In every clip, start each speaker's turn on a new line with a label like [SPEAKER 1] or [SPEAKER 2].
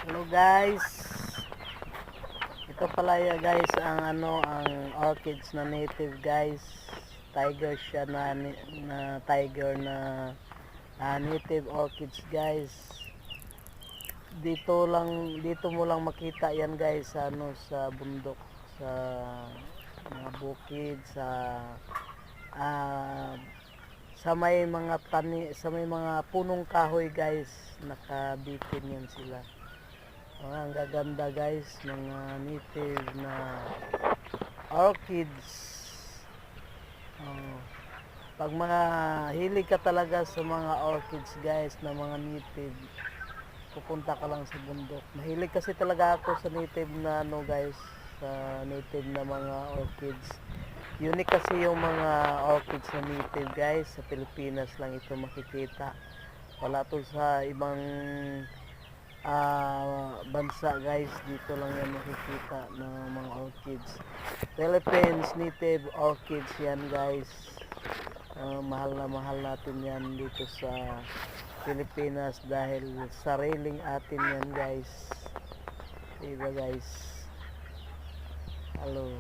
[SPEAKER 1] Hello guys. Ito pala ya guys ang ang orchids na native guys. Tiger siya na tiger na native orchids guys. Dito mo lang makita yan guys sa bundok, sa mga bukid, ah, sa may mga punong kahoy guys, nakabitin yan sila. Ang gaganda guys, mga native na orchids. Oh, pag mga hilig ka talaga sa mga orchids guys, na mga native, pupunta ka lang sa bundok. Mahilig kasi talaga ako sa native na guys, sa native na mga orchids. Unique kasi yung mga orchids na native guys, sa Pilipinas lang ito makikita. Wala to sa ibang bansa guys, dito lang yan makikita ng mga orchids. Philippines native orchids yan guys. Mahal na mahal natin yan dito sa Pilipinas dahil sariling atin yan guys, diba guys? Hello.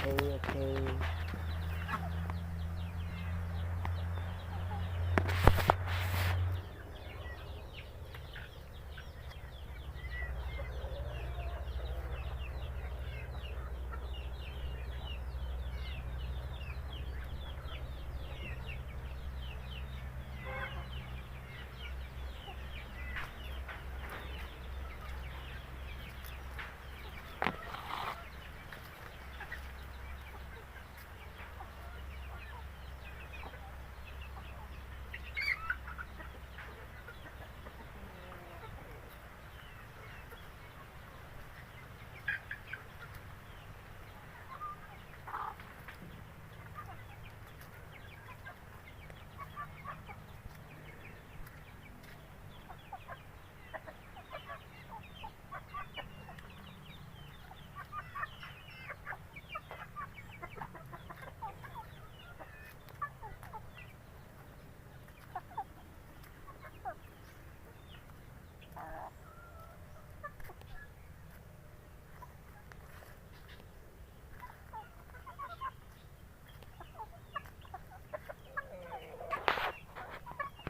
[SPEAKER 1] Okay.